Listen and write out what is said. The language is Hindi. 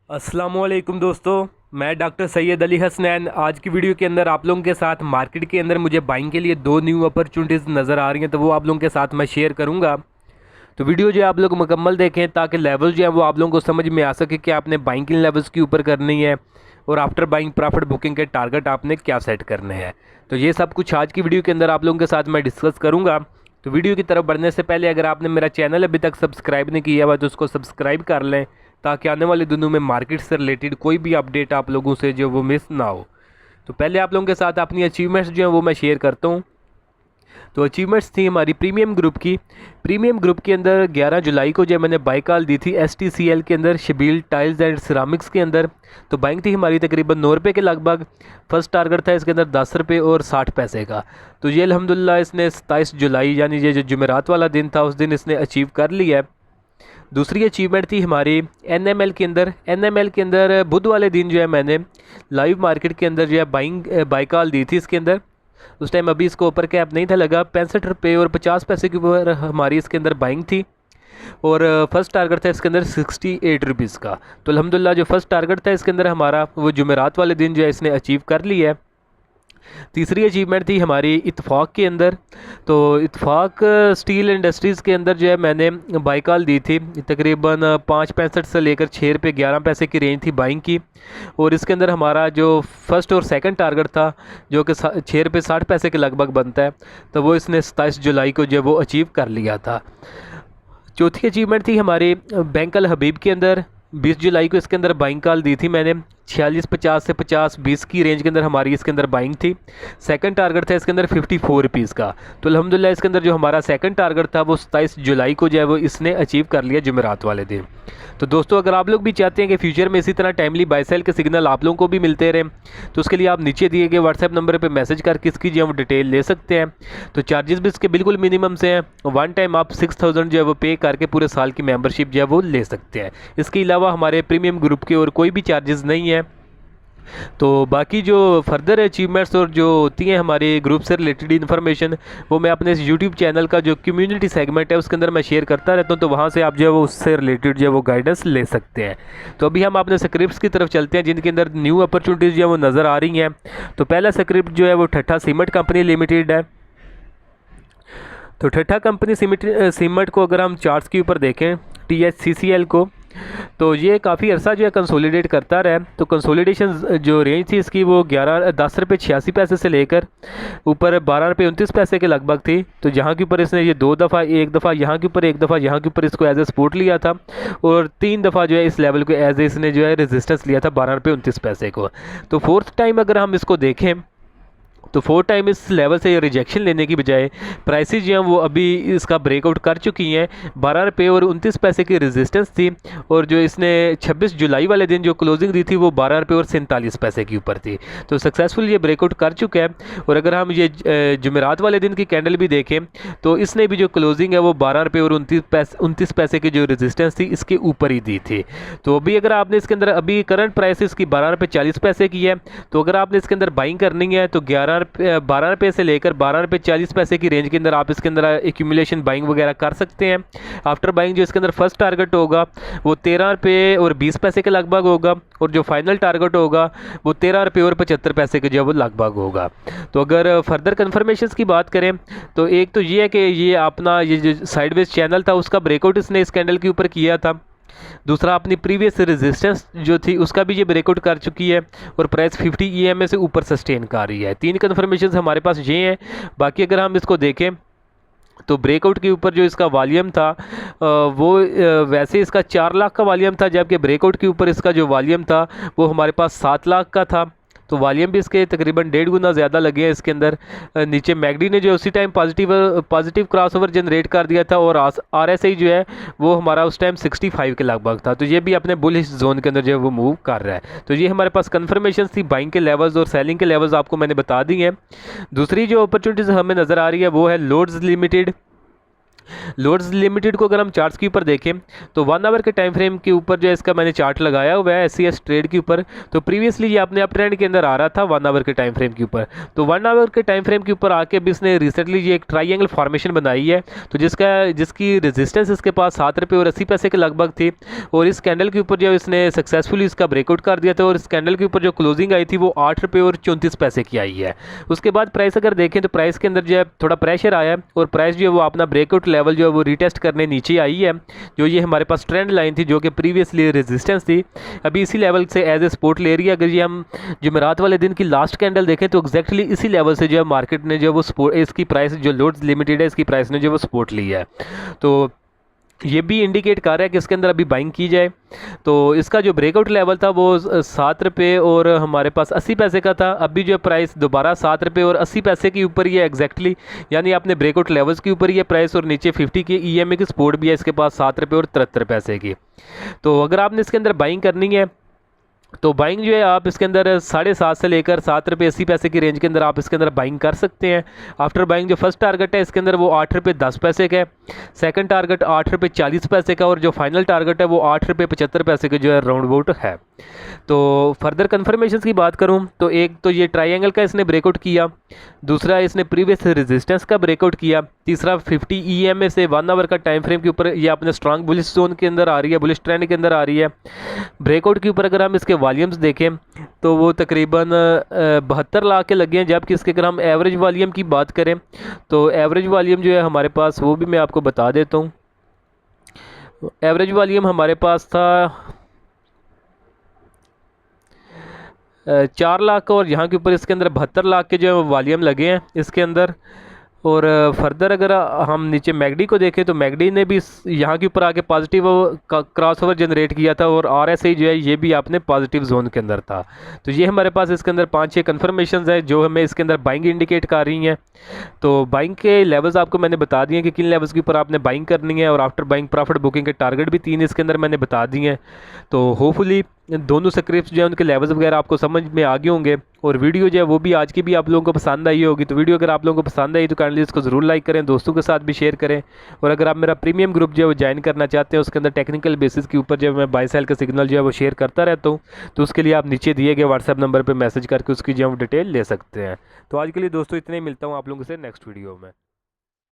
अस्सलामुअलैकुम दोस्तों, मैं डॉक्टर सैयद अली हसनैन। आज की वीडियो के अंदर आप लोगों के साथ मार्केट के अंदर मुझे बाइंग के लिए दो न्यू अपॉर्चुनिटीज़ नज़र आ रही हैं, तो वो आप लोगों के साथ मैं शेयर करूंगा। तो वीडियो जो है आप लोग मुकम्मल देखें ताकि लेवल जो है वो आप लोगों को समझ में आ सके कि आपने बाइंग किन लेवल्स के ऊपर करनी है और आफ्टर बाइंग प्रॉफिट बुकिंग के टारगेट आपने क्या सेट करने हैं। तो ये सब कुछ आज की वीडियो के अंदर आप लोगों के साथ मैं डिस्कस करूँगा। तो वीडियो की तरफ बढ़ने से पहले अगर आपने मेरा चैनल अभी तक सब्सक्राइब नहीं किया हुआ तो उसको सब्सक्राइब कर लें ताकि आने वाले दिनों में मार्केट से रिलेटेड कोई भी अपडेट आप लोगों से जो वो मिस ना हो। तो पहले आप लोगों के साथ अपनी अचीवमेंट्स जो हैं वो मैं शेयर करता हूँ। तो अचीवमेंट्स थी हमारी प्रीमियम ग्रुप की। प्रीमियम ग्रुप के अंदर 11 जुलाई को जो मैंने बाई कॉल दी थी STCL के अंदर शबील टाइल्स एंड सिरामिक्स के अंदर। तो बाइंग थी हमारी तकरीबन 9 रुपये के लगभग। फर्स्ट टारगेट था इसके अंदर 10 रुपये और 60 पैसे का। तो ये अल्हम्दुलिल्लाह इसने 27 जुलाई यानी ये जो जुमेरात वाला दिन था उस दिन इसने अचीव कर लिया है। दूसरी अचीवमेंट थी हमारी NML के अंदर। NML के अंदर बुध वाले दिन जो है मैंने लाइव मार्केट के अंदर जो है बाई कॉल दी थी इसके अंदर। उस टाइम अभी इसको ऊपर कैप नहीं था लगा, 65 रुपये और 50 पैसे के ऊपर हमारी इसके अंदर बाइंग थी। और फर्स्ट टारगेट था इसके अंदर 68 रुपीज़ का। तो अल्हम्दुलिल्लाह जो फर्स्ट टारगेट था इसके अंदर हमारा वो जुमेरात वाले दिन जो है इसने अचीव कर लिया है। तीसरी अचीवमेंट थी हमारी इत्फाक के अंदर। तो इत्फाक स्टील इंडस्ट्रीज़ के अंदर जो है मैंने बाई कॉल दी थी तकरीबन 5.65 से लेकर 6 रुपये 11 पैसे की रेंज थी बाइंग की। और इसके अंदर हमारा जो फर्स्ट और सेकंड टारगेट था जो कि 6 रुपये 60 पैसे के लगभग बनता है, तो वो इसने 27 जुलाई को जो है वो अचीव कर लिया था। चौथी अचीवमेंट थी हमारी बैंक अल हबीब के अंदर। 20 जुलाई को इसके अंदर बाइंग कॉल दी थी मैंने 46.50 से 50-20 की रेंज के अंदर हमारी इसके अंदर बाइंग थी। सेकंड टारगेट था इसके अंदर 54 रुपीज़ का। तो अल्हम्दुलिल्लाह इसके अंदर जो हमारा सेकंड टारगेट था वो 27 जुलाई को जो है वो इसने अचीव कर लिया जुमेरात वाले दिन। तो दोस्तों अगर आप लोग भी चाहते हैं कि फ्यूचर में इसी तरह टाइमली बाय सेल के सिग्नल आप लोगों को भी मिलते रहें तो उसके लिए आप नीचे दिए गए व्हाट्सएप नंबर पर मैसेज करके इसकी जो है वो डिटेल ले सकते हैं। तो चार्जेस भी इसके बिल्कुल मिनिमम से हैं। वन टाइम आप 6000 जो है वो पे करके पूरे साल की मेंबरशिप जो है वो ले सकते हैं। इसके अलावा हमारे प्रीमियम ग्रुप के और कोई भी चार्जेस नहीं है। तो बाकी जो फर्दर अचीवमेंट्स और जो होती हैं हमारे ग्रुप से रिलेटेड इन्फॉर्मेशन वो मैं अपने इस यूट्यूब चैनल का जो कम्युनिटी सेगमेंट है उसके अंदर मैं शेयर करता रहता हूँ। तो वहाँ से आप जो है वो उससे रिलेटेड जो है वो गाइडेंस ले सकते हैं। तो अभी हम अपने स्क्रिप्ट्स की तरफ चलते हैं जिनके अंदर न्यू अपॉर्चुनिटीज़ जो है वो नज़र आ रही हैं। तो पहला स्क्रिप्ट जो है वो ठट्ठा सीमेंट कंपनी लिमिटेड है। तो ठट्ठा कंपनी सीमेंट को अगर हम चार्ट्स के ऊपर देखें THCCL को, तो ये काफ़ी अर्सा जो है कंसोलिडेट करता रहा है। तो कंसोलिडेशन जो रेंज थी इसकी वो 10 रुपये 86 पैसे से लेकर ऊपर 12 रुपये 29 पैसे के लगभग थी। तो जहाँ के ऊपर इसने ये दो दफ़ा, एक दफ़ा यहाँ के ऊपर, एक दफ़ा यहाँ के ऊपर इसको एज ए सपोर्ट लिया था और 3 दफ़ा जो है इस लेवल को एज ए इसने जो है रेजिस्टेंस लिया था 12 रुपये 29 पैसे को। तो फोर्थ टाइम अगर हम इसको देखें तो 4 टाइम इस लेवल से रिजेक्शन लेने की बजाय प्राइसेज जो हैं वो अभी इसका ब्रेकआउट कर चुकी हैं। 12 रुपये और 29 पैसे की रेजिस्टेंस थी और जो इसने 26 जुलाई वाले दिन जो क्लोजिंग दी थी वो 12 रुपये और 47 पैसे के ऊपर थी। तो सक्सेसफुल ये ब्रेकआउट कर चुका है। और अगर हम ये जुमेरात वाले दिन की कैंडल भी देखें तो इसने भी जो क्लोजिंग है वो 12 रुपये और 29 पैसे की जो रेजिस्टेंस थी इसके ऊपर ही दी थी। तो अभी अगर आपने इसके अंदर अभी करंट प्राइस इसकी 12 रुपये 40 पैसे की है, तो अगर आपने इसके अंदर बाइंग करनी है तो 12 रुपये से लेकर 12 रुपये 40 पैसे की रेंज के अंदर आप इसके अंदर एक्यूमुलेशन बाइंग वगैरह कर सकते हैं। आफ्टर बाइंग जो इसके अंदर फर्स्ट टारगेट होगा वो 13 रुपये और 20 पैसे के लगभग होगा और जो फाइनल टारगेट होगा वो 13 रुपये और 75 पैसे के जो वो लगभग होगा। तो अगर फर्दर कन्फर्मेशन की बात करें तो एक तो ये है कि ये अपना ये जो साइडवेज चैनल था उसका ब्रेकआउट इसने इस कैंडल के ऊपर किया था। दूसरा अपनी प्रीवियस रेजिस्टेंस जो थी उसका भी ये ब्रेकआउट कर चुकी है और प्राइस 50 EMA से ऊपर सस्टेन कर रही है। 3 कन्फर्मेशन हमारे पास ये हैं। बाकी अगर हम इसको देखें तो ब्रेकआउट के ऊपर जो इसका वॉल्यूम था वो वैसे इसका 4 लाख का वॉल्यूम था, जबकि ब्रेकआउट के ऊपर इसका जो वॉल्यूम था वो हमारे पास 7 लाख का था। तो वॉल्यूम भी इसके तकरीबन 1.5 गुना ज़्यादा लगे हैं इसके अंदर। नीचे मैगडी ने जो उसी टाइम पॉजिटिव क्रॉसओवर जनरेट कर दिया था और RSI जो है वो हमारा उस टाइम 65 के लगभग था। तो ये भी अपने बुलिश जोन के अंदर जो है वो मूव कर रहा है। तो ये हमारे पास कन्फर्मेशन थी बाइंग के लेवल्स और सेलिंग के लेवल्स आपको मैंने बता दी हैं। दूसरी जो अपॉर्चुनिटीज़ हमें नज़र आ रही है वो है लोड्स लिमिटेड। लॉर्ड्स लिमिटेड को अगर हम चार्ट्स के ऊपर देखें तो 1 आवर के टाइम फ्रेम के ऊपर जो है इसका मैंने चार्ट लगाया हुआ है SCS ट्रेड के ऊपर। तो प्रीवियसली ये अपने अप ट्रेंड के अंदर आ रहा था 1 आवर के टाइम फ्रेम के ऊपर। तो 1 आवर के टाइम फ्रेम के ऊपर आके भी इसने रिसेंटली ये एक ट्राइंगल फॉर्मेशन बनाई है, तो जिसकी रेजिस्टेंस इसके पास 7 रुपये और 80 पैसे के लगभग थी। और इस कैंडल के ऊपर जो इसने सक्सेसफुली इसका ब्रेकआउट कर दिया था और इस कैंडल के ऊपर जो क्लोजिंग आई थी वो 8 रुपये और 34 पैसे की आई है। उसके बाद प्राइस अगर देखें तो प्राइस के अंदर जो है थोड़ा प्रेशर आया और प्राइस जो है वो अपना ब्रेकआउट लेवल जो है वो रीटेस्ट करने नीचे आई है। जो ये हमारे पास ट्रेंड लाइन थी जो कि प्रीवियसली रेजिस्टेंस थी, अभी इसी लेवल से एज ए सपोर्ट ले रही है। अगर ये हम जुमेरात वाले दिन की लास्ट कैंडल देखें तो एग्जैक्टली इसी लेवल से जो है मार्केट ने जो वो सपोर्ट, इसकी प्राइस जो लॉर्ड्स लिमिटेड है इसकी प्राइस ने जो वो सपोर्ट ली है। तो ये भी इंडिकेट कर रहा है कि इसके अंदर अभी बाइंग की जाए। तो इसका जो ब्रेकआउट लेवल था वो 7 रुपये और हमारे पास 80 पैसे का था। अभी जो प्राइस दोबारा 7 रुपये और 80 पैसे के ऊपर ही है एग्जैक्टली, यानी अपने ब्रेकआउट लेवल्स के ऊपर ही है प्राइस। और नीचे 50 के EMA की सपोर्ट भी है इसके पास 7 रुपये और 73 पैसे की। तो अगर आपने इसके अंदर बाइंग करनी है तो बाइंग जो है आप इसके अंदर 7.5 से लेकर 7 रुपये 80 पैसे की रेंज के अंदर आप इसके अंदर बाइंग कर सकते हैं। आफ्टर बाइंग जो फर्स्ट टारगेट है इसके अंदर वो 8 रुपये 10 पैसे का है, सेकंड टारगेट 8 रुपये 40 पैसे का, और जो फाइनल टारगेट है वो 8 रुपये 75 पैसे के जो है राउंड अबाउट है। तो फर्दर कन्फर्मेशन की बात करूँ तो एक तो ये ट्राइंगल का इसने ब्रेकआउट किया, दूसरा इसने प्रीवियस रेजिस्टेंस का ब्रेकआउट किया, तीसरा 50 EMA से 1 आवर का टाइम फ्रेम के ऊपर ये अपने स्ट्रांग बुलिश जोन के अंदर आ रही है, बुलिश ट्रेंड के अंदर आ रही है। ब्रेकआउट के ऊपर अगर हम इसके वॉल्यूम्स देखें तो वो तकरीबन 72 लाख के लगे हैं, जबकि इसके अगर हम एवरेज वॉल्यूम की बात करें तो एवरेज वॉल्यूम जो है हमारे पास वो भी मैं आपको बता देता हूँ। एवरेज वॉल्यूम हमारे पास था 4 लाख का, और यहाँ के ऊपर इसके अंदर 72 लाख के जो वॉल्यूम लगे हैं इसके अंदर। और फर्दर अगर हम नीचे मैगडी को देखें तो मैगडी ने भी यहाँ के ऊपर आके पॉजिटिव क्रॉसओवर जनरेट किया था, और RSI जो है ये भी आपने पॉजिटिव जोन के अंदर था। तो ये हमारे पास इसके अंदर 5-6 कन्फर्मेशन है जो हमें इसके अंदर बाइंग इंडिकेट कर रही हैं। तो बाइंग के लेवल्स आपको मैंने बता दिए कि किन लेवल्स के ऊपर आपने बाइंग करनी है, और आफ्टर बाइंग प्रॉफिट बुकिंग के टारगेट भी 3 इसके अंदर मैंने बता दिए हैं। तो होपफुली दोनों स्क्रिप्ट्स जो है उनके लेवल्स वगैरह आपको समझ में आ गए होंगे, और वीडियो जो है वो भी आज की भी आप लोगों को पसंद आई होगी। तो वीडियो अगर आप लोगों को पसंद आई तो काइंडली इसको ज़रूर लाइक करें, दोस्तों के साथ भी शेयर करें। और अगर आप मेरा प्रीमियम ग्रुप जो है वो ज्वाइन करना चाहते हैं, उसके अंदर टेक्निकल बेसिस के ऊपर जो है मैं बाय सेल का सिग्नल जो है वो शेयर करता रहता हूँ, तो उसके लिए आप नीचे दिए गए व्हाट्सएप नंबर पर मैसेज करके उसकी जो है डिटेल ले सकते हैं। तो आज के लिए दोस्तों इतने ही, मिलता हूँ आप लोगों से नेक्स्ट वीडियो में।